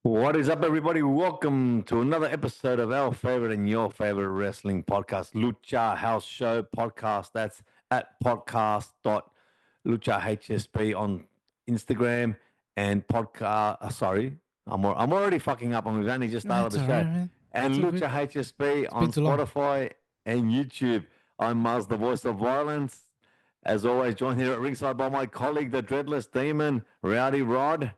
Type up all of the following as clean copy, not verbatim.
What is up, everybody? Welcome to another episode of our favorite and your favorite wrestling podcast, Lucha House Show podcast. That's at podcast.luchahsp on Instagram and podcast. Sorry, I'm already fucking up. We've only just started That's the all show. right, man. And It's all good. Lucha HSP It's been on too long. Spotify and YouTube. I'm Mars, the voice of violence. As always, joined here at ringside by my colleague, the dreadless demon, Rowdy Rod.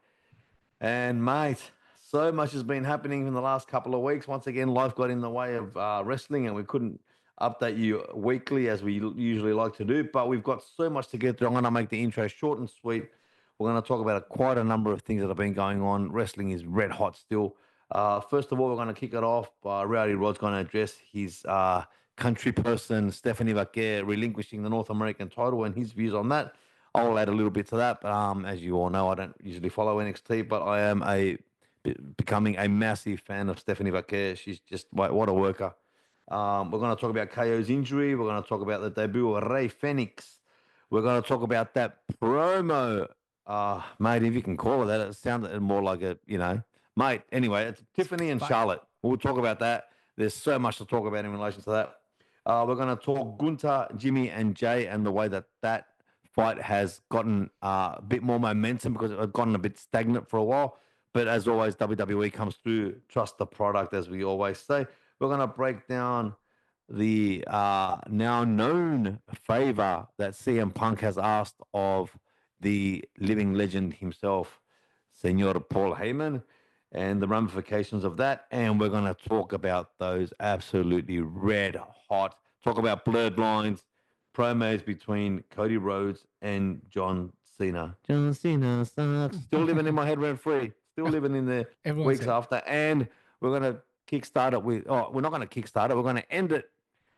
And mate, so much has been happening in the last couple of weeks. Once again, life got in the way of wrestling, and we couldn't update you weekly as we usually like to do. But we've got so much to get through. I'm going to make the intro short and sweet. We're going to talk about quite a number of things that have been going on. Wrestling is red hot still. First of all, we're going to kick it off. Rowdy Rod's going to address his country person, Stephanie Vaquer, relinquishing the North American title and his views on that. I'll add a little bit to that. As you all know, I don't usually follow NXT, but I am becoming a massive fan of Stephanie Vaquer. She's just what a worker. We're going to talk about KO's injury. We're going to talk about the debut of Ray Phoenix. We're going to talk about that promo, mate, if you can call it that. It sounded more like mate. Anyway, it's Tiffany and Fight. Charlotte. We'll talk about that. There's so much to talk about in relation to that. We're going to talk Gunter, Jimmy, and Jay, and the way that fight has gotten a bit more momentum because it had gotten a bit stagnant for a while. But as always, WWE comes through. Trust the product, as we always say. We're going to break down the now known favor that CM Punk has asked of the living legend himself, Senor Paul Heyman, and the ramifications of that. And we're going to talk about those absolutely red hot, talk about blurred lines, promos between Cody Rhodes and John Cena. John Cena sucks. Still living in my head rent free. Still living in the Everyone's weeks head. after. And we're going to kickstart it with, we're not going to kickstart it. We're going to end it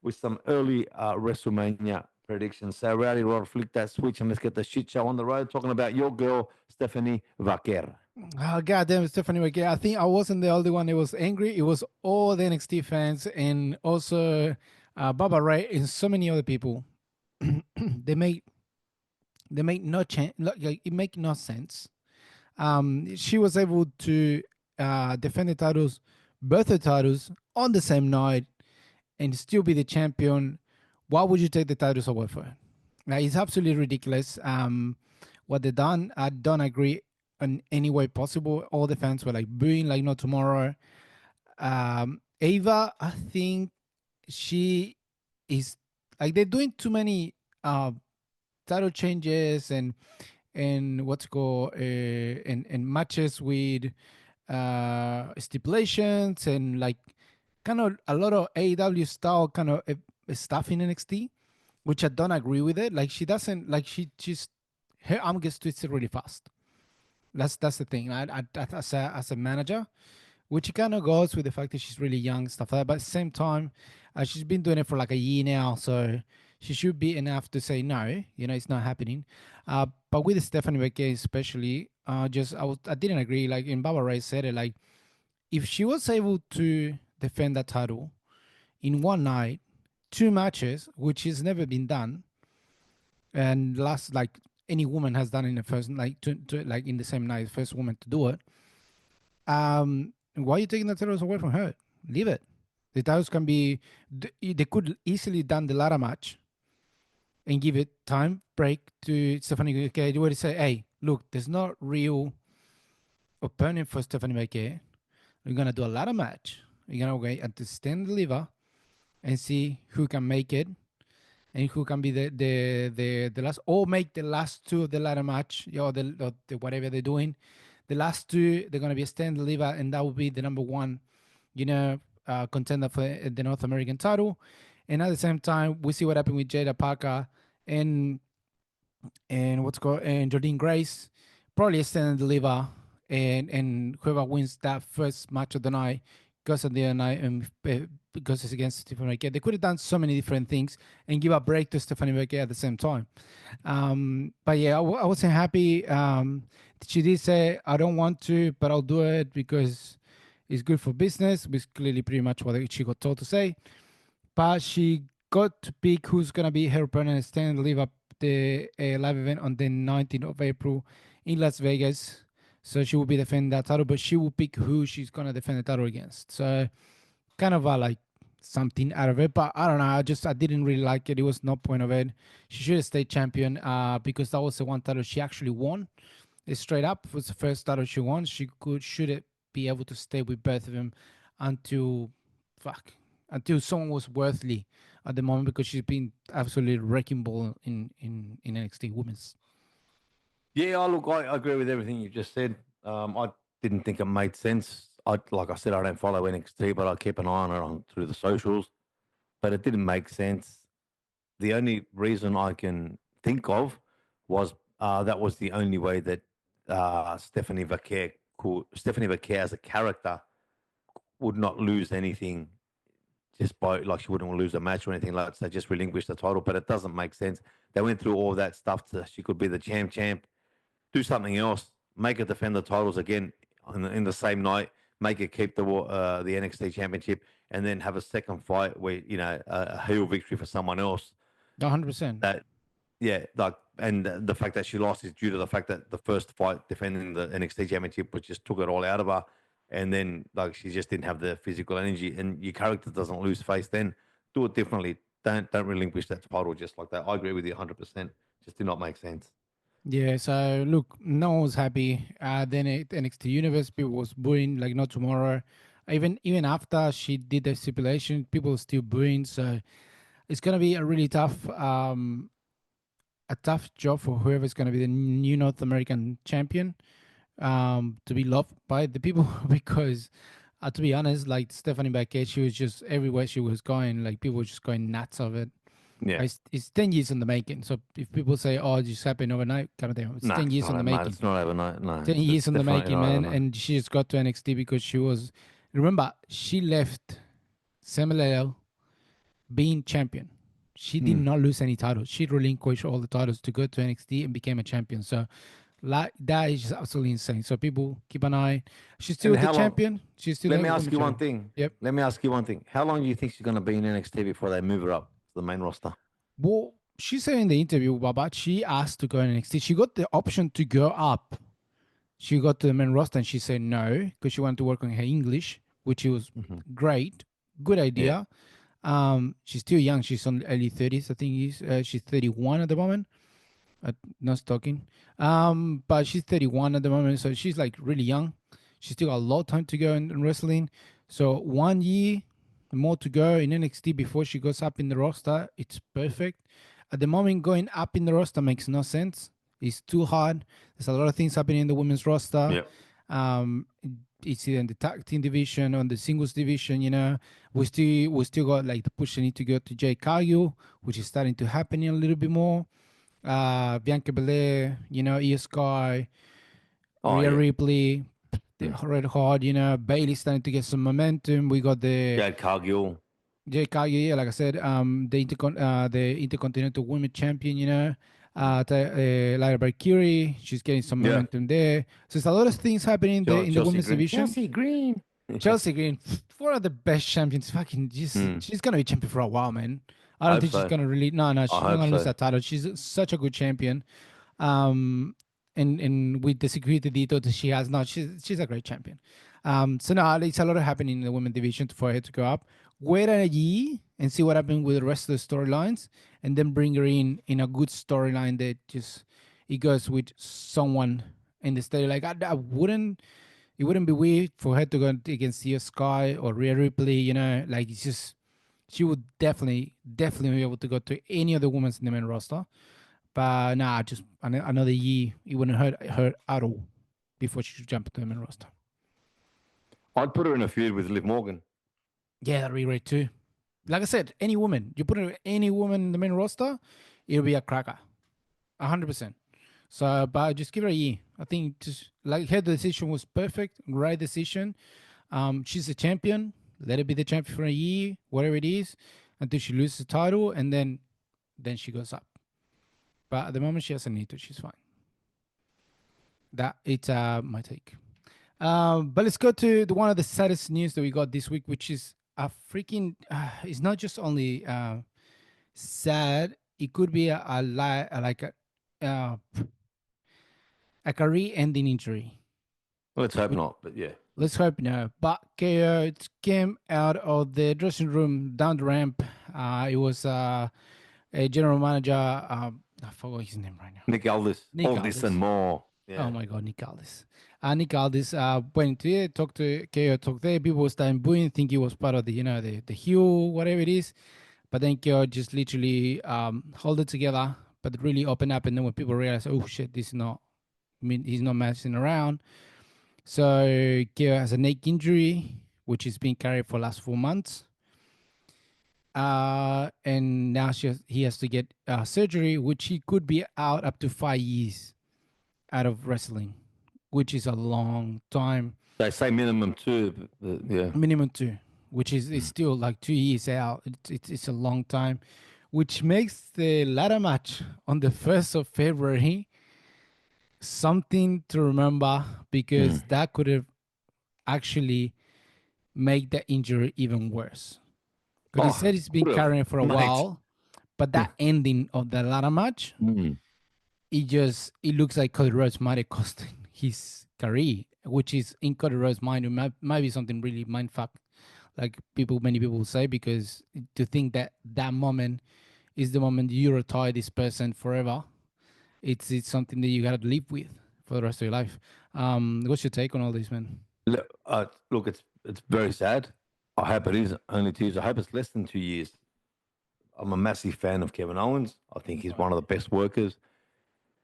with some early WrestleMania predictions. So, Rowdy Rod, flick that switch and let's get the shit show on the road talking about your girl, Stephanie Vaquer. Oh, God damn, Stephanie McGee. I think I wasn't the only one that was angry. It was all the NXT fans and also Baba Ray and so many other people. they make they make no change. Like, it make no sense. She was able to defend the titles, both the titles on the same night, and still be the champion. Why would you take the titles away from her? Like, it's absolutely ridiculous. What they done, I don't agree in any way possible. All the fans were like booing, like no tomorrow. Ava, I think she is like they're doing too many title changes and what's called and matches with stipulations and like kind of a lot of AEW style kind of stuff in NXT, which I don't agree with it. Like she doesn't like she just her arm gets twisted really fast. That's the thing. As a manager, which kind of goes with the fact that she's really young, stuff like that. But at the same time, she's been doing it for like a year now, so she should be enough to say no. It's not happening. But with Stephanie McKay especially, I didn't agree. Like in Baba Ray said it, like if she was able to defend that title in one night, two matches, which has never been done, and last like any woman has done in the first like like in the same night, first woman to do it. Why are you taking the titles away from her? Leave it. The titles can be. They could easily done the ladder match and give it time break to Stephanie McKay. You would say, hey, look, there's not real opponent for Stephanie McKay. We're gonna do a ladder match. We're gonna wait until stand deliver and see who can make it and who can be the last, or make the last two of the ladder match, or the whatever they're doing. The last two, they're gonna be a stand deliver, and that will be the number one, contender for the North American title. And at the same time, we see what happened with Jada Parker and and Jordine Grace, probably a stand and deliver, and whoever wins that first match of the night goes at the other night and goes against Stephanie McKay. They could have done so many different things and give a break to Stephanie McKay at the same time. But yeah, I wasn't happy. She did say, I don't want to, but I'll do it because it's good for business, which clearly pretty much what she got told to say. But she got to pick who's going to be her opponent and stand and live up the live event on the 19th of April in Las Vegas. So she will be defending that title, but she will pick who she's gonna defend the title against. So kind of like something out of it. But I don't know. I didn't really like it. It was no point of it. She should have stayed champion because that was the one title she actually won. It straight up was the first title she won. She should it be able to stay with both of them until fuck until someone was worthy at the moment because she's been absolutely wrecking ball in NXT women's. Yeah, look, I agree with everything you just said. I didn't think it made sense. Like I said, I don't follow NXT, but I keep an eye on it through the socials. But it didn't make sense. The only reason I can think of was that was the only way that Stephanie Vaquer as a character would not lose anything just by like she wouldn't lose a match or anything like that. So just relinquish the title, but it doesn't make sense. They went through all that stuff so she could be the champ. Do something else. Make her defend the titles again in the same night. Make her keep the NXT championship, and then have a second fight where a heel victory for someone else. 100%. That yeah, like and the fact that she lost is due to the fact that the first fight defending the NXT championship was just took it all out of her, and then like she just didn't have the physical energy, and your character doesn't lose face. Then do it differently. Don't relinquish that title just like that. I agree with you 100%. Just did not make sense. Yeah, so look, no one was happy. Then at NXT Universe, people was booing like not tomorrow. Even after she did the stipulation, people were still booing. So it's gonna be a tough job for whoever's gonna be the new North American champion. To be loved by the people because, to be honest, like Stephanie Baquet, she was just everywhere she was going, like people were just going nuts of it. Yeah. It's 10 years in the making. So if people say, "Oh, it just happened overnight," kind of thing, it's No, 10 years it's in not the overnight. making. It's not overnight. No, 10 years it's in the definitely making, not man. overnight. And she just got to NXT because she was. Remember, she left Samuel being champion. She did Mm. not lose any titles. She relinquished all the titles to go to NXT and became a champion. So like that is just absolutely insane. So people keep an eye. She's still And the how long? champion. She's still Let the me ask women's you one champion. thing. Yep. Let me ask you one thing. How long do you think she's going to be in NXT before they move her up to the main roster? Well, she said in the interview, Babat, she asked to go in NXT. She got the option to go up. She got to the main roster and she said no because she wanted to work on her English, which was Hmm. great. Good Yeah. idea. She's still young. She's on early 30s, I think. She's 31 at the moment. Not stalking. But she's 31 at the moment, so she's like really young. She's still got a lot of time to go in wrestling. So 1 year more to go in NXT before she goes up in the roster. It's perfect. At the moment, going up in the roster makes no sense. It's too hard. There's a lot of things happening in the women's roster. Yeah. Um, it's either in the tag team division, on the singles division. We still got like the push. They need to go to Jay Cargill, which is starting to happen a little bit more. Bianca Belair, Io Sky, Oh, Rhea yeah. Ripley, the Mm. Red Hot, Bailey starting to get some momentum. We got the Jade Cargill. JK, yeah, like I said, the Intercontinental Women Champion, Mm. Lyra Valkyrie, she's getting some Yeah. momentum there. So there's a lot of things happening there in the Chelsea women's Green. division. Chelsea Green. Chelsea Green, one of the best champions. Fucking, Mm. she's gonna be champion for a while, man. I I don't hope think she's so. gonna really. No, no, I she's not hope gonna lose so. that title. She's such a good champion. And with the security detail that she has now, she's a great champion. So now it's a lot of happening in the women division for her to go up. Wait a year and see what happens with the rest of the storylines, and then bring her in a good storyline that just it goes with someone in the story. Like I wouldn't. It wouldn't be weird for her to go against Io Sky or Rhea Ripley. Like it's just she would definitely be able to go to any of the women's in the main roster. But nah, just another year, it wouldn't hurt her at all before she should jump to the main roster. I'd put her in a feud with Liv Morgan. Yeah, that'd be great too. Like I said, any woman, you put any woman in the main roster, it'll be a cracker, 100%. So, but just give her a year. I think just like her decision was perfect, right decision. She's a champion. Let her be the champion for a year, whatever it is, until she loses the title, and then she goes up. But at the moment, she doesn't need to. She's fine. That it's my take. But let's go to one of the saddest news that we got this week, which is a freaking. It's not just only sad. It could be like a career-ending injury. Let's hope not. But yeah, Let's hope no. But KO came out of the dressing room down the ramp. It was a general manager. I forgot his name right now. Nick Aldis, Nick all this and Aldis. more. Oh Yeah. my God, Nick Aldis. Nick Aldis went to it, talked to KO, talked there. People were starting booing, think he was part of the, the Hue, whatever it is. But then KO just literally hold it together, but really open up. And then when people realize, oh shit, this is not, I mean, he's not messing around. So KO has a neck injury, which is being carried for the last 4 months. And now he has to get surgery, which he could be out up to 5 years out of wrestling, which is a long time. They say minimum two. Yeah. Minimum two, which is it's Mm. still like 2 years out. It's a long time, which makes the ladder match on the 1st of February something to remember because Mm. that could have actually made the injury even worse. Because he Oh, said it's been could have, carrying for a mate. while, but that ending of the ladder match, Mm. it looks like Cody Rhodes might have cost his career, which is in Cody Rhodes' mind, it might be something really mindfuck, like many people say, because to think that that moment is the moment you retire this person forever, it's something that you gotta live with for the rest of your life. What's your take on all this, man? Look, it's very sad. I hope it is only 2 years. I hope it's less than 2 years. I'm a massive fan of Kevin Owens. I think he's one of the best workers.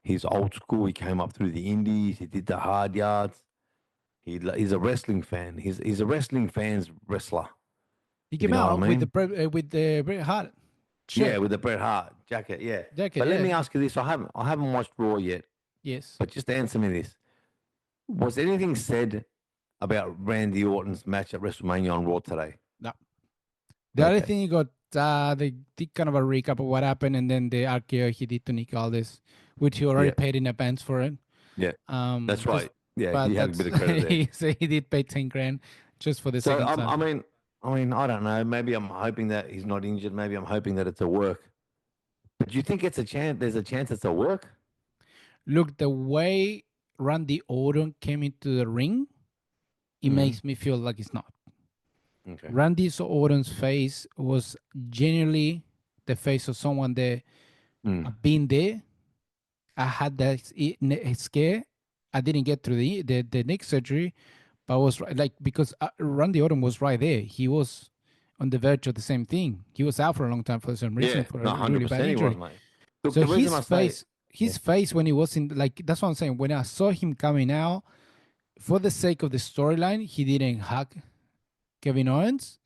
He's old school. He came up through the indies. He did the hard yards. He's a wrestling fan. He's a wrestling fan's wrestler. He If you came know what I out mean? with the Bret Hart Yeah, shirt with the Bret Hart jacket. Yeah. jacket. But let Yeah. me ask you this: I haven't watched Raw yet, Yes. but just answer me this: was anything said about Randy Orton's match at WrestleMania on Raw today? No. The other Okay. thing you got, they did kind of a recap of what happened, and then the RKO he did to Nick Aldis, which he already Yeah. paid in advance for it. Yeah. That's Just right. Yeah, he but had a that's bit of credit there. he said he did pay 10 grand just for the So second time. I don't know. Maybe I'm hoping that he's not injured. Maybe I'm hoping that it's a work. But do you think it's a chance? There's a chance it's a work. Look, the way Randy Orton came into the ring, it Mm. makes me feel like it's not. Okay. Randy Orton's face was genuinely the face of someone that Mm. I've been there. I had that scare. I didn't get through the neck surgery, but I was like because Randy Orton was right there. He was on the verge of the same thing. He was out for a long time for the same reason Yeah. for a No, hundred really bad percent he was, injury. mate. Look, So the reason I say, yeah, his face when he was in like that's what I'm saying. When I saw him coming out, for the sake of the storyline, he didn't hug Kevin Owens,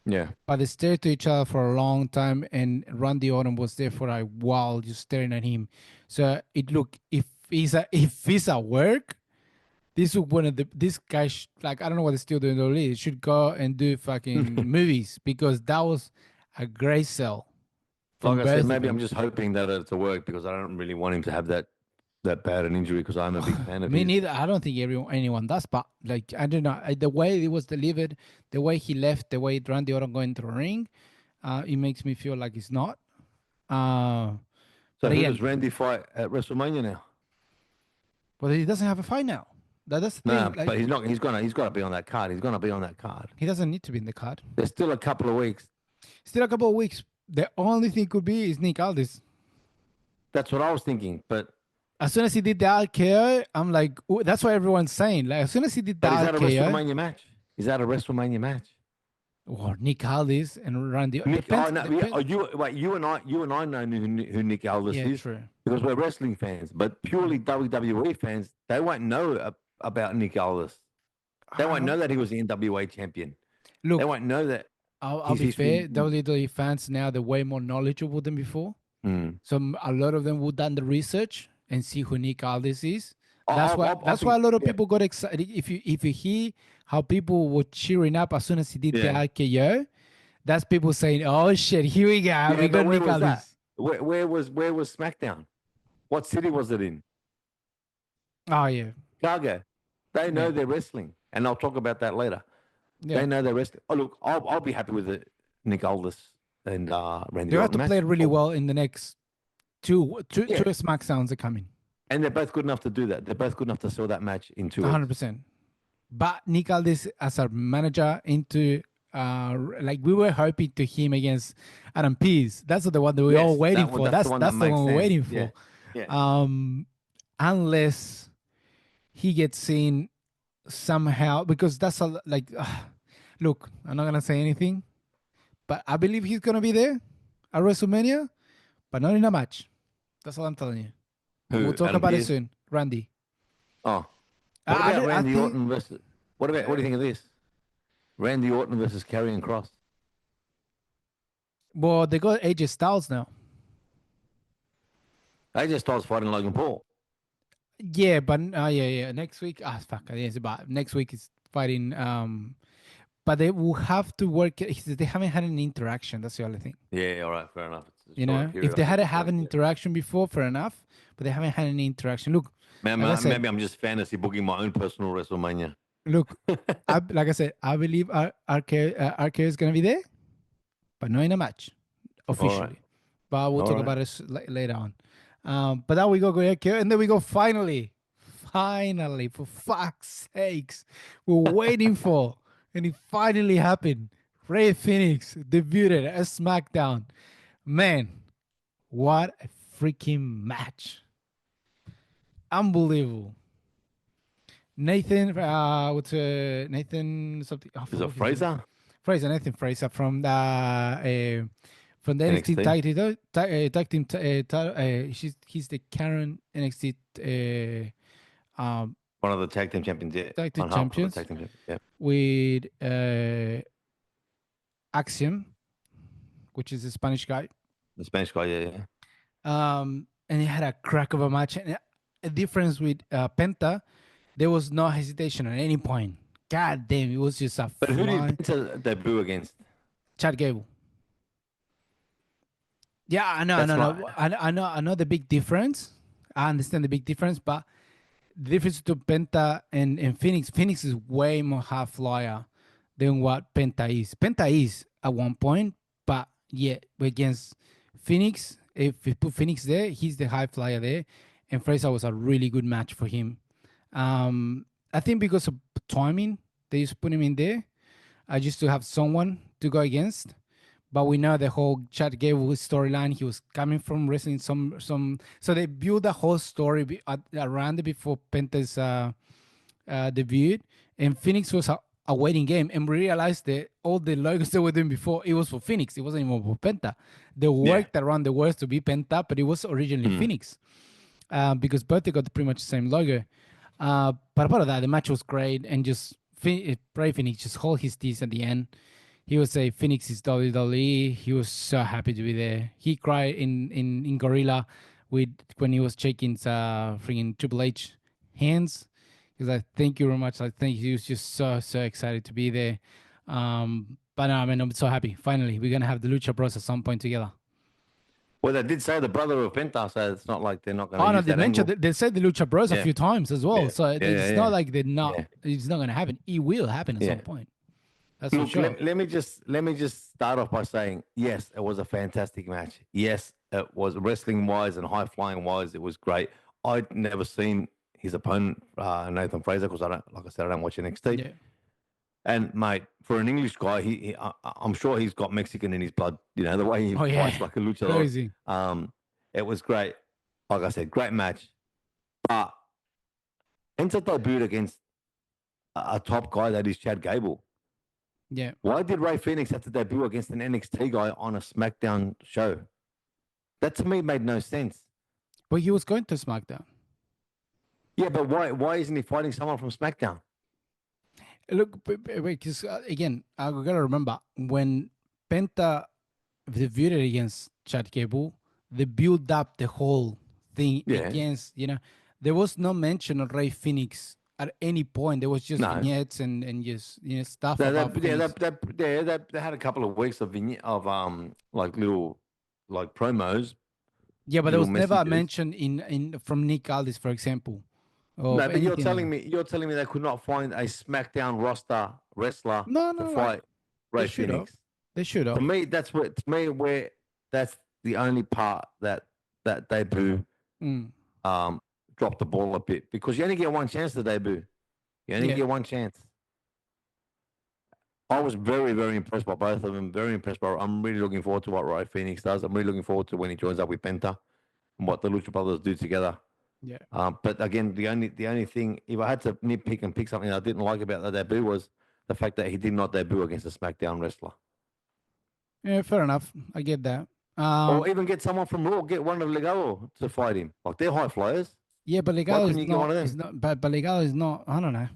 yeah. but they stared to each other for a long time, and Randy Orton was there for a while, just staring at him. So it looked if he's at work, this is one of the this guy like I don't know what they're still doing. Really, should go and do fucking movies because that was a great sell from Like I said, both of maybe I'm them. just hoping that it's a work because I don't really want him to have that bad an injury because I'm a big fan of Me his. neither. I don't think anyone does, but like I don't know the way it was delivered, the way he left, the way Randy Orton going to the ring, it makes me feel like it's not. Uh, So but who again, does Randy fight at WrestleMania now? but he doesn't have a fight now. That's the thing. No, Like but he's got to be on that card. He's gonna be on that card. he doesn't need to be in the card. There's still a couple of weeks. Still a couple of weeks. The only thing could be is Nick Aldis. That's what I was thinking. But As soon as he did the RKO, I'm like, ooh, that's what everyone's saying. Like as soon as he did the is that a RKO, WrestleMania match? Is that a WrestleMania match? or Nick Aldis and Randy Nick, oh depends. no, yeah, Depends. you and I know who Nick Aldis Yeah, is true. because we're wrestling fans, but purely WWE fans, they won't know about Nick Aldis. They I won't know don't that he was the NWA champion. They look. won't know that I'll he's be he's fair. been. WWE fans now they're way more knowledgeable than before. Mm. So a lot of them would done the research and see who Nick Aldis is. I That's why think a lot of yeah, people got excited. If you hear how people were cheering up as soon as he did the yeah, RKO, that's people saying, "Oh shit, here we go. yeah. We But got where Nick was that? Aldis." Where was SmackDown? What city was it in? Oh yeah, Chicago. They yeah, know they're wrestling, and I'll talk about that later. yeah. They know they're wrestling. Oh look, I'll be happy with it. Nick Aldis and Randy They have Orton to play match. it really Oh, well in the next two yeah, SmackDowns are coming. and they're both good enough to do that. They're both good enough to sell that match in 2 weeks. 100%. But Nick Aldis as our manager into like we were hoping to him against Adam Pease. That's the one that we all Yes, waiting that one. for. That's the That's one that that's the makes one we're sense. waiting Yeah, for. yeah. Um, unless he gets in somehow, because that's a like. Look, I'm not gonna say anything, but I believe he's gonna be there at WrestleMania, but not in a match. That's all I'm telling you. And we'll Who? talk Adam about it Pearce. soon, Randy. Oh, what about I Randy think. Orton versus? What about? What do you think of this? Randy Orton versus Karrion Cross. Well, they got AJ Styles now. AJ Styles fighting Logan Paul. Yeah, but yeah. Next week, fuck, yes, but next week is fighting. But they will have to work. They haven't had an interaction. That's the only thing. Yeah, all right, fair enough. It's a You shorter know, if period, they I had guess, to this have week. an Yeah. interaction before, fair enough. But they haven't had any interaction. Look, like I said, Maybe I'm just fantasy booking my own personal WrestleMania. look, like I said, I believe RK is gonna be there, but not in a match All right, officially. But we'll all talk right. about it later on. But now we go RK, and then we go finally, for fuck's sakes, we're waiting for, and it finally happened. Ray Phoenix debuted at SmackDown. Man, what a freaking match! Unbelievable. Nathan, what's Nathan something? I Is it forgot his name. Fraser? Nathan Fraser from the NXT NXT, tag team. He's the current NXT one of the tag team champions. Yeah, tag team on half of the champions tag team champions. Yeah, with Axiom, which is a Spanish guy. the Spanish guy. Yeah, yeah. And he had a crack of a match. And a difference with Penta, there was no hesitation at any point. God damn, it was just a But who did flying Penta debut against? Chad Gable. Yeah, I know, I That's know, my. no, I know the big difference. I understand the big difference, but the difference to Penta and Phoenix, Phoenix is way more high flyer than what Penta is. Penta is at one point, but yeah, against Phoenix, if we put Phoenix there, he's the high flyer there, and Fraser was a really good match for him. I think because of timing, they just put him in there. I used to have someone to go against, but we know the whole Chad Gable storyline. He was coming from wrestling some. So they built the whole story around it before Penta's debut, and Phoenix was a waiting game, and we realized that all the logos they were doing before it was for Phoenix. It wasn't even for Penta. They Yeah. worked around the words to be Penta, but it was originally Mm. Phoenix because both they got pretty much the same logo. But apart of that, the match was great, and just Bray Phoenix just hold his teeth at the end. He was a Phoenix is WWE. He was so happy to be there. He cried in Gorilla with when he was shaking freaking Triple H hands. He's like, "Thank you very much." I think he was just so excited to be there. But no, I mean, I'm so happy. Finally, we're gonna have the Lucha Bros at some point together. Well, they did say the brother of Penta, so it's not like they're not going to Oh no, use they that mentioned angle. they said the Lucha Bros a Yeah, few times as well. yeah, So yeah, it's yeah, not yeah. like they're not. Yeah. It's not gonna happen. It will happen at some Yeah. point. That's for Look, sure. let me just start off by saying yes, it was a fantastic match. Yes, it was wrestling wise and high flying wise. It was great. I'd never seen his opponent Nathan Fraser because I don't, like I said, I don't watch NXT. Yeah. And mate, for an English guy, I'm sure he's got Mexican in his blood. You know the way he Oh fights yeah. like a luchador. Crazy. It was great. Like I said, great match. But Penta debuted against a top guy that is Chad Gable. Yeah. Why did Ray Phoenix have to debut against an NXT guy on a SmackDown show? That to me made no sense. But he was going to SmackDown. Yeah, but why isn't he fighting someone from SmackDown? Look, because again, I gotta remember when Penta debuted against Chad Gable, they built up the whole thing Yeah. against. There was no mention of Ray Phoenix at any point. There was just No. vignettes and just stuff about Phoenix. They had a couple of weeks of like little like promos, Yeah, but there little was never a messages. mention in from Nick Aldis, for example, of No, but anything like that. you're telling me they could not find a SmackDown roster wrestler No, to no, right. fight They Ray should have. Phoenix. They should To have. me, that's the only part that debut Mm. dropped the ball a bit because you only get one chance to debut. You only Yeah. get one chance. I was very, very impressed by both of them. Very impressed by. I'm really looking forward to what Ray Phoenix does. I'm really looking forward to when he joins up with Penta and what the Lucha Brothers do together. Yeah. But again, the only thing, if I had to nitpick and pick something I didn't like about the debut was the fact that he did not debut against a SmackDown wrestler, Yeah, fair enough. I get that. or Um, even get someone from Raw, get one of Legado to fight him. Like they're high flyers. yeah, but Why Legado couldn't you get one of is them? not, but Legado is not. I don't know.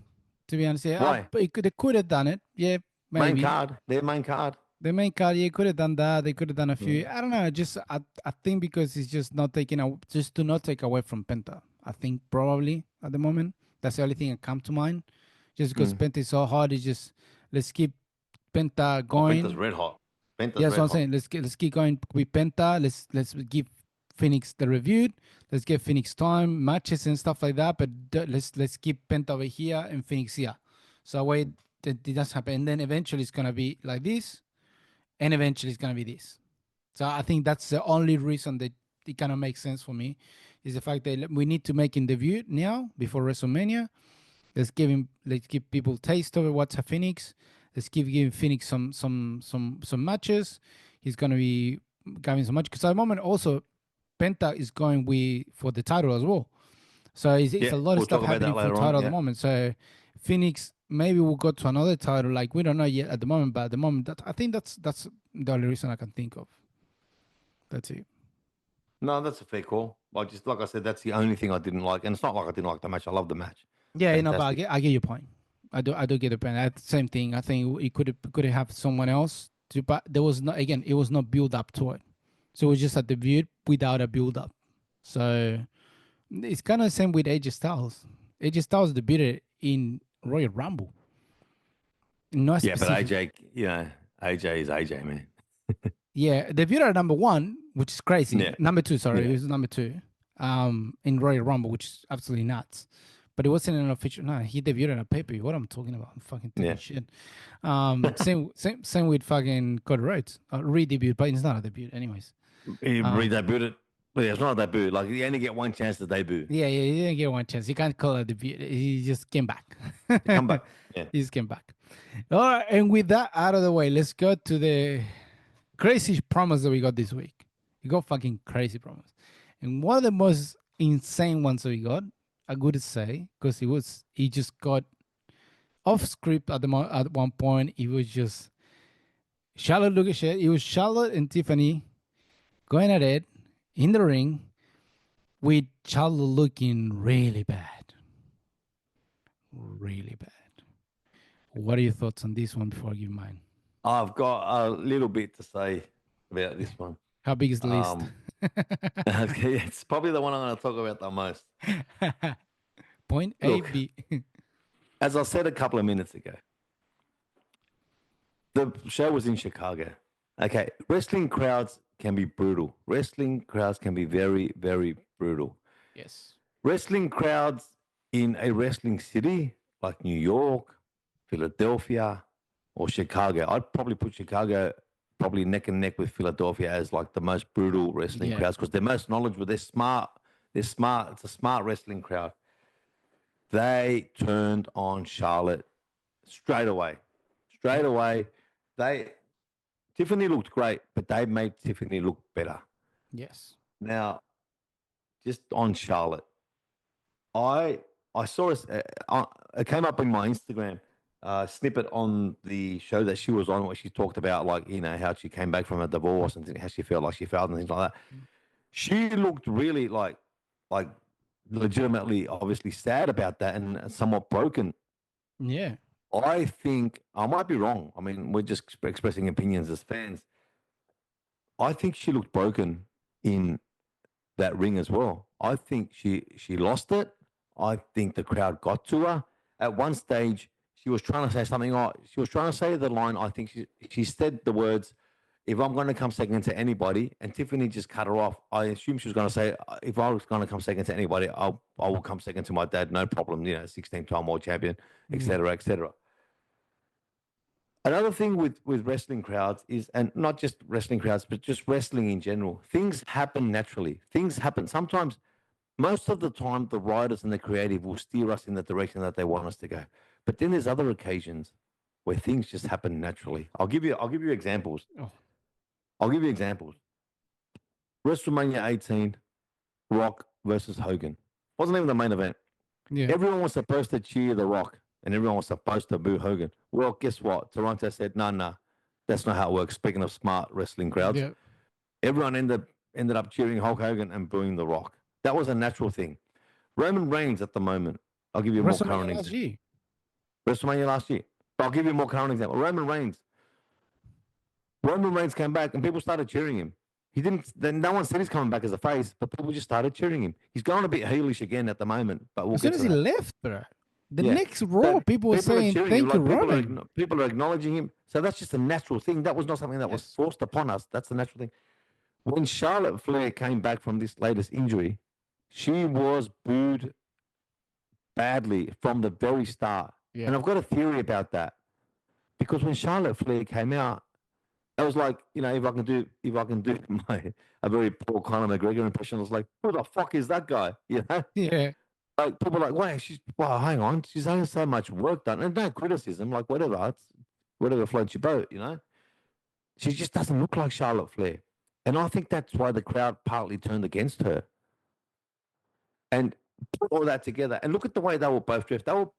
To be honest, yeah, Why? but they could have done it. Yeah, Main maybe. card, their main card. The main card, yeah, could have done that. They could have done a few. Mm. I don't know. Just I think because it's just not taking a just to not take away from Penta. I think probably at the moment that's the only thing that come to mind. Just because Mm. Penta is so hard, it's just let's keep Penta Oh, Penta's going. red hot. Penta's Yeah, that's what red I'm hot. saying. Let's keep going with Penta. Let's give Phoenix the reviewed. Let's give Phoenix time matches and stuff like that. But let's keep Penta over here and Phoenix here. So wait, that it does happen, and then eventually it's gonna be like this, and eventually it's gonna be this. So I think that's the only reason that it kind of makes sense for me is the fact that we need to make in debut now before WrestleMania. Let's give people taste of what's a Phoenix. Let's give Phoenix some matches. He's gonna be having some matches because at the moment also Penta is going with for the title as well. So it's Yeah, a lot of we'll stuff talk about happening that for later on. title at the Yeah. moment. So Phoenix maybe will go to another title. Like we don't know yet at the moment, but at the moment that I think that's the only reason I can think of. That's it. No, that's a fair call. I just like I said, that's the only thing I didn't like, and it's not like I didn't like the match. I love the match. Yeah, you know, but Fantastic. I get your point. I do get the point. Same thing. I think it could have someone else to, but there was not again. It was not build up to it, so it was just a debut without a build up. So it's kind of the same with AJ Styles. AJ Styles debuted in Royal Rumble, not Yeah, but specific. AJ, AJ is AJ, man. Yeah, debuted at number one, which is crazy. Yeah, Number two, sorry, it yeah, was number two. In Royal Rumble, which is absolutely nuts. But it wasn't an official. No, he debuted in a paper. What am I talking about? I'm fucking talking yeah. shit. Same with fucking Cody Rhodes. Re-debut, but it's not a debut, anyways. He Um, re-debuted it. But yeah, it's not a debut. Like you only get one chance to debut. yeah, yeah, he didn't get one chance. You can't call it a debut. He just came back. Come back. Yeah. He just came back. All right, and with that out of the way, let's go to the crazy promos that we got this week. We got fucking crazy promos, and one of the most insane ones that we got, I would say, because he just got off script at one point. It was just Charlotte look at it was Charlotte and Tiffany going at it in the ring with Charlotte looking really bad. Really bad. What are your thoughts on this one before I give mine? I've got a little bit to say about this one. How big is the list? Um, it's probably the one I'm going to talk about the most. Point A, Look, B. as I said a couple of minutes ago, the show was in Chicago. Okay, wrestling crowds can be brutal. Wrestling crowds can be very, very brutal. Yes. Wrestling crowds in a wrestling city like New York, Philadelphia, or Chicago. I'd probably put Chicago probably neck and neck with Philadelphia as like the most brutal wrestling Yeah. crowds because they're most knowledgeable. They're smart. They're smart. It's a smart wrestling crowd. They turned on Charlotte straight away. Straight away. They Tiffany looked great, but they made Tiffany look better. Yes. Now, just on Charlotte, I I saw it came up in my Instagram snippet on the show that she was on, where she talked about like how she came back from a divorce and how she felt like she felt and things like that. She looked really like legitimately, obviously sad about that and somewhat broken. Yeah. I think I might be wrong. I mean, we're just expressing opinions as fans. I think she looked broken in that ring as well. I think she lost it. I think the crowd got to her. At one stage, she was trying to say something. She was trying to say the line. I think she said the words, "If I'm going to come second to anybody," and Tiffany just cut her off. I assume she was going to say, "If I was going to come second to anybody, I will come second to my dad, no problem." 16-time world champion, Yeah. etc., etc. Another thing with wrestling crowds is, and not just wrestling crowds, but just wrestling in general, things happen naturally. Things happen sometimes. Most of the time, the writers and the creative will steer us in the direction that they want us to go. But then there's other occasions where things just happen naturally. I'll give you examples. Oh, I'll give you examples. WrestleMania 18, Rock versus Hogan. Wasn't even the main event. yeah, Everyone was supposed to cheer The Rock, and everyone was supposed to boo Hogan. Well, guess what? Toronto said, no, no, that's not how it works. Speaking of smart wrestling crowds, yeah. everyone ended up cheering Hulk Hogan and booing The Rock. That was a natural thing. Roman Reigns at the moment. I'll give you a more WrestleMania current last example. year. WrestleMania last year. But I'll give you a more current example. Roman Reigns. Roman Reigns came back and people started cheering him. He didn't. Then no one said he's coming back as a face, but people just started cheering him. He's going a bit heelish again at the moment, but we'll As soon get as to he that. left, bro, the Yeah, next Raw, but people were people are saying, cheering him. "Thank you, Like Roman." people are acknowledging him. So that's just a natural thing. That was not something that was Yes. forced upon us. That's the natural thing. When Charlotte Flair came back from this latest injury, she was booed badly from the very start. Yeah. And I've got a theory about that because when Charlotte Flair came out, I was like, if I can do my a very poor Conor McGregor impression, I was like, who the fuck is that guy? You know, Yeah. like people are like, wait, hang on, she's having so much work done, and no criticism, like whatever, whatever floats your boat, you know. She just doesn't look like Charlotte Flair, and I think that's why the crowd partly turned against her. And put all that together, and look at the way they were both dressed. They were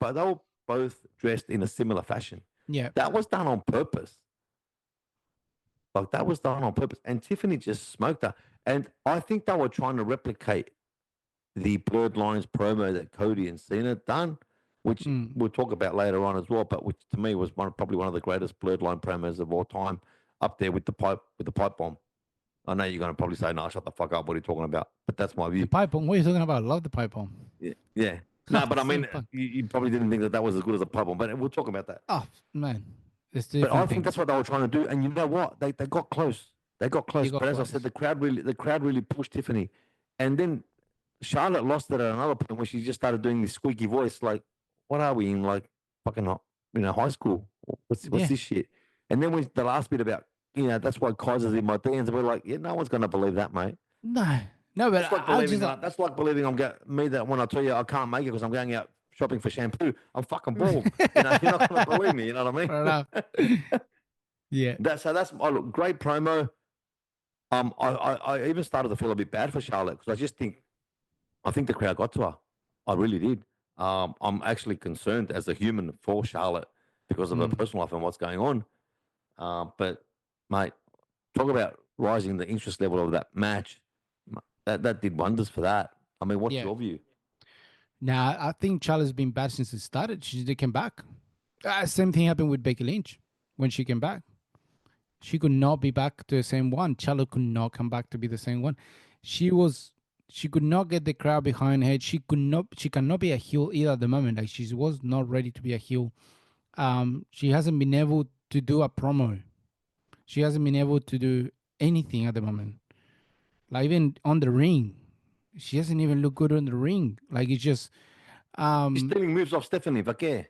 both dressed in a similar fashion. Yeah. That was done on purpose. Like that was done on purpose. And Tiffany just smoked her. And I think they were trying to replicate the Blurred Lines promo that Cody and Cena done, which Mm. we'll talk about later on as well, but which to me was probably one of the greatest Blurred Line promos of all time, up there with the pipe bomb. I know you're going to probably say, "No, shut the fuck up. What are you talking about?" But that's my The view. pipe bomb. What are you talking about? I love the pipe bomb. Yeah, yeah. Oh, No, but I so mean, fun. you probably didn't think that that was as good as a pipe bomb, but we'll talk about that. Oh man, it's But I different think things. that's what they were trying to do. And you know what? They got close. They got They close. got But as I said, close. the crowd really pushed Tiffany. And then Charlotte lost it at another point where she just started doing this squeaky voice, like, what are we in? Like fucking high school. What's Yeah. this shit? And then when the last bit about, that's why Kaiser's in my DMs, and we're like, yeah, no one's gonna believe that, mate. No. No, but That's like I believing just that. That's like believing me that when I tell you I can't make it because I'm going out shopping for shampoo, I'm fucking bald. You're not gonna believe me. You know what fair I enough. mean? Yeah. That's look, great promo. I even started to feel a bit bad for Charlotte because I think the crowd got to her. I really did. I'm actually concerned as a human for Charlotte because of her Mm. personal life and what's going on. But mate, talk about rising the interest level of that match. That did wonders for that. I mean, what's Yeah. your view? Now I think Charlotte's been bad since it started. She just came back. Same thing happened with Becky Lynch when she came back. She could not be back to the same one. Charlotte could not come back to be the same one. She was she could not get the crowd behind her. She cannot be a heel either at the moment. Like she was not ready to be a heel. She hasn't been able to do a promo. She hasn't been able to do anything at the moment. Like even on the ring. She doesn't even look good on the ring. Like it's just She's um stealing moves off Stephanie Vaquer.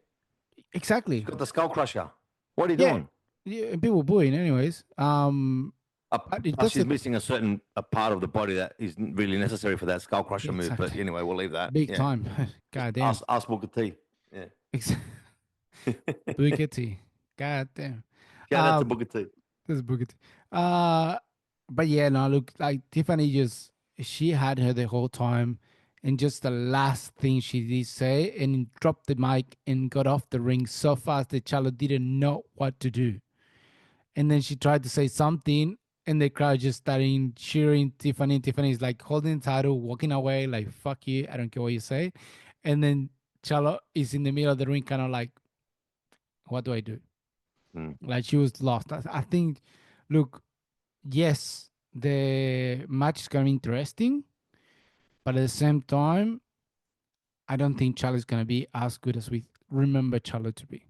She's exactly. got the skull crusher. What are you Yeah. doing? Yeah, and people booing anyways. But it Plus, she's doesn't. missing a part of the body that isn't really necessary for that skull crusher move. But Exactly. anyway, we'll leave that. Big Yeah, time. just God damn. ask Booker T. Yeah. Ex- Booker T. God damn. Shout out to Um, Booker T. this is Booker T. Uh, but yeah, no, look, like Tiffany just, she had her the whole time. And just the last thing she did say and dropped the mic and got off the ring so fast that Charlotte didn't know what to do. And then she tried to say something and the crowd just started cheering Tiffany. Tiffany's like holding the title, walking away, like, fuck you, I don't care what you say. And then Charlotte is in the middle of the ring, kind of like, what do I do? Mm. Like she was lost. I think, look, yes, the match is going to be interesting, but at the same time, I don't think Charlotte's going to be as good as we remember Charlotte to be.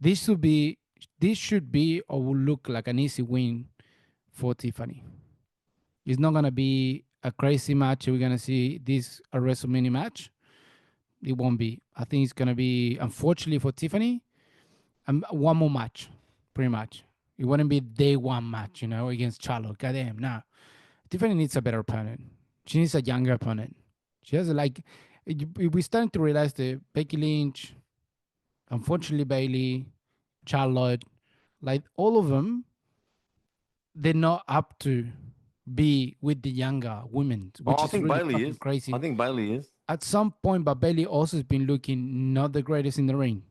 This should be, this should be or will look like an easy win for Tiffany. It's not gonna be a crazy match. We're gonna see this a WrestleMania match. It won't be. I think it's gonna be, unfortunately for Tiffany, one more match, pretty much. It wouldn't be day one match, against Charlotte. Goddamn, nah. Tiffany needs a better opponent. She needs a younger opponent. She has like we're starting to realize that Becky Lynch, unfortunately Bailey, Charlotte, like all of them, they're not up to be with the younger women, Oh, which I is think really Bailey fucking is. I crazy. think Bailey is. At some point, but Bailey also has been looking not the greatest in the ring.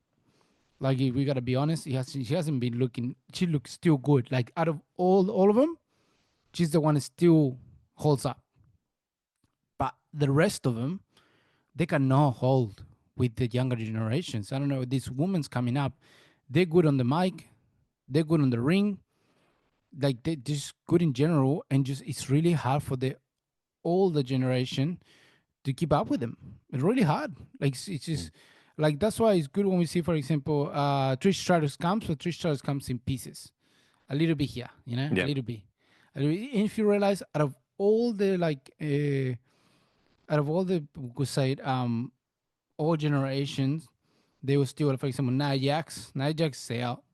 Like if we gotta be honest, she hasn't been looking. She looks still good. Like out of all of them, she's the one that still holds up. But the rest of them, they cannot hold with the younger generations. I don't know. These women's coming up, they're good on the mic, they're good on the ring, like they're just good in general, and just it's really hard for the older generation to keep up with them. It's really hard. Like it's Mm. just like that's why it's good when we see, for example, Trish Stratus comes, but Trish Stratus comes in pieces, a little bit here, a Yeah. little bit. And if you realize, out of all the out of all the we could say all generations, they were still, for example, Nia Jax. Nia Jax say out,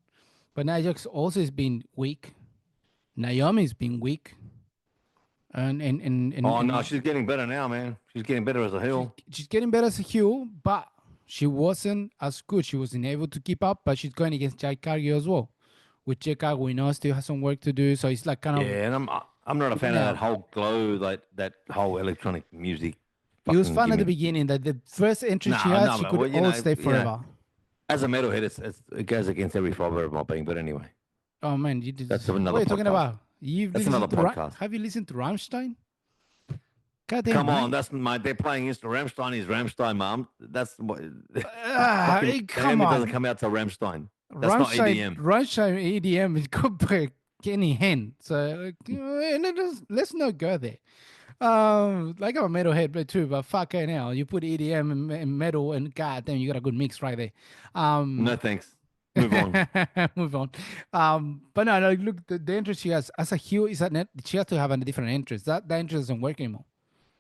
but Nia Jax also has been weak. Naomi's been weak, Oh no, and she's getting better now, man. She's getting better as a heel. she's getting better as a heel, but she wasn't as good. She wasn't able to keep up, but she's going against Jade Cargill as well. With Jade Cargill, we know still has some work to do, so it's like kind of Yeah, and I'm not a fan even of that out. whole glow, like that whole electronic music It was fucking fun at the gimmick. beginning that the first entrance she No, had, no, she man. could Well, all stay you know, forever. as a metalhead, it goes against every fiber of my being. But anyway, Oh man, you did. that's What are another you talking podcast. about? You've That's another listened to podcast. Have you listened to Rammstein? God damn, Come on, mate. that's my. They're playing Insta Ramstein is Ramstein, mum. That's what. Fucking Come Naomi doesn't on. come out to Ramstein. That's not Rammstein, EDM. Rammstein EDM is good by any hand. So let's not go there. Like I'm a metalhead but too, but fuck it now. You put EDM and metal, and goddamn, you got a good mix right there. No Um, thanks. Move on. move on. But no, no, look, the interest she has as a heel is that she has to have a different interest. That interest doesn't work anymore.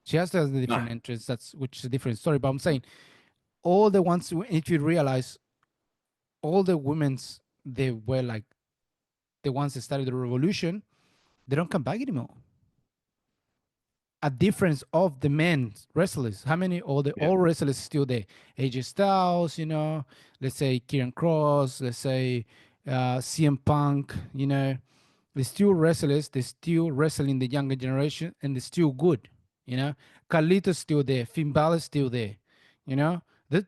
She has to have a No. different interest. That's which is a different story. But I'm saying all the ones, if you realize, all the women's they were like the ones that started the revolution, they don't come back anymore. A difference of the men's wrestlers. How many Yeah. all wrestlers still there? AJ Styles, let's say Kieran Cross, let's say CM Punk, they're still wrestlers, they're still wrestling the younger generation, and they're still good, you know. Carlito's still there, Finn Balor's still there, you know.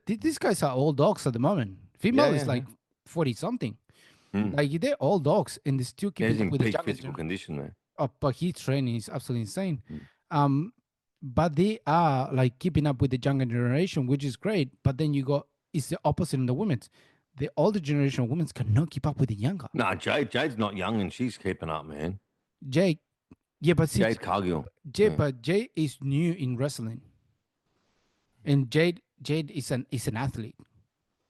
These guys are old dogs at the moment. Finn Yeah, Balor is yeah, like yeah. 40 something. Mm. Like they're old dogs and they're still Yeah, he's keeping up in with the peak younger physical generation. condition, man. Oh, but his training is absolutely insane. Mm. Um, but they are like keeping up with the younger generation, which is great. But then you go, it's the opposite in the women's. The older generation of women cannot keep up with the younger. No, Jade's not young and she's keeping up, man. Jake, yeah, but see, Jade Cargill. Yeah. But Jade is new in wrestling, and Jade is an athlete.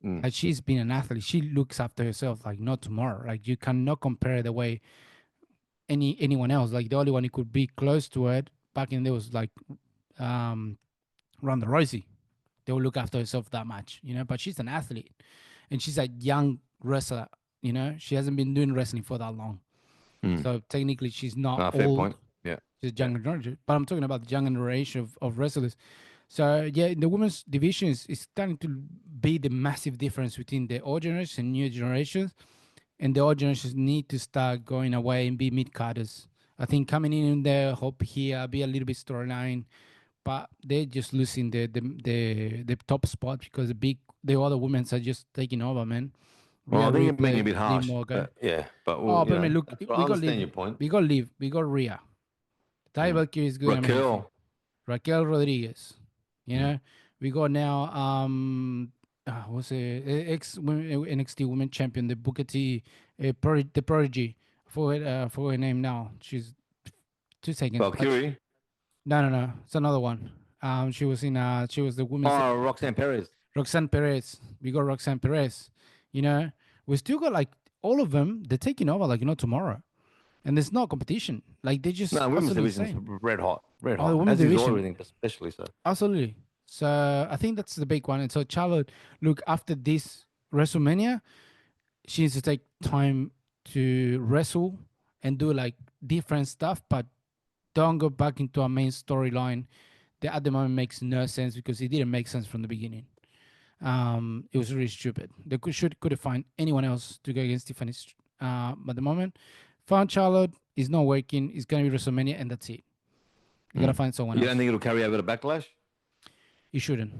Mm. Like she's been an athlete. She looks after herself like not tomorrow. Like you cannot compare the way anyone else. Like the only one who could be close to it back in there was like um Ronda Rousey. They will look after herself that much, But she's an athlete, and she's a young wrestler. She hasn't been doing wrestling for that long, Mm. so technically she's not Ah, fair point. old. Yeah. She's Yeah. younger generation, but I'm talking about the younger generation of wrestlers. So yeah, in the women's divisions, it's starting to be the massive difference between the old generation and new generations, and the old generations need to start going away and be mid carders. I think coming in there, hope here, be a little bit storyline, but they're just losing the top spot because the other women are just taking over, man. Well, Rhea I think you're being a Ripley, bit Liv harsh, Morgan. but yeah, but Oh, well, but I mean, look, that's what I understand your point. We got Liv, we got Rhea. Ty Mm. Valkyrie is doing amazing. Raquel. Raquel Rodriguez, you Mm. know. We got now what's it, NXT Women Champion, the Booker T, the Prodigy. For her name now. She's 2 seconds. Valkyrie. No, no, no. It's another one. She was the women's Oh, Roxanne Perez. Roxanne Perez. We got Roxanne Perez. You know, we still got like all of them. They're taking over like tomorrow, and there's no competition. Like they just No, women's absolutely division's insane. red hot, red Oh, the hot. women's As is all division, everything, but especially so. absolutely. So I think that's the big one. And so Charlotte, look, after this WrestleMania, she needs to take time to wrestle and do like different stuff, but don't go back into our main storyline. that at the moment makes no sense because it didn't make sense from the beginning. It was really stupid. They could have found anyone else to go against Tiffany. But at the moment, found Charlotte is not working. It's gonna be WrestleMania, and that's it. You gotta Mm. find someone You don't else. think it'll carry over to Backlash? It shouldn't.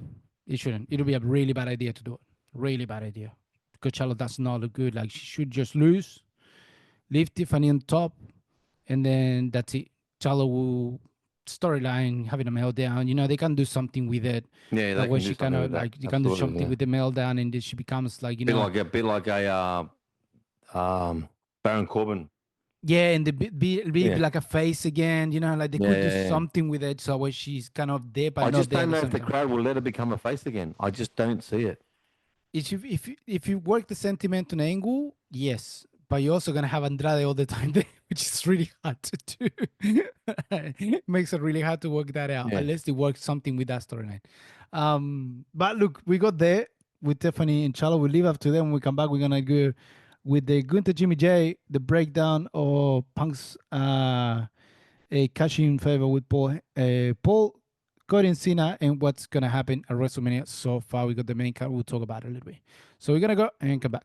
It shouldn't. It'll be a really bad idea to do it. Really bad idea. Because Charlotte does not look good. Like she should just lose, leave Tiffany on top, and then that's it. Charlotte will storyline having a meltdown. You know, they can do something with it. Yeah, That they way can do she kind something of with that. like you can do Absolutely. something Yeah. with the meltdown, and then she becomes like Bit like Baron Corbin. yeah, and be Yeah. like a face again. You know, like they Yeah, could do yeah, yeah. something with it, so where she's kind of there but I not just there at don't the know if same the time. crowd will let her become a face again. I just don't see it. If you work the sentiment on angle, yes, but you're also gonna have Andrade all the time there, which is really hard to do. It makes it really hard to work that out Yeah. unless they work something with that storyline. But look, we got there with Tiffany and Charlotte. We leave up to them. When we come back, we're gonna go with the Gunther Jimmy J, the breakdown of Punk's a cash-in favor with Paul, Cody and Cena, and what's gonna happen at WrestleMania. So far, we got the main card. We'll talk about it a little bit. So we're gonna go and come back.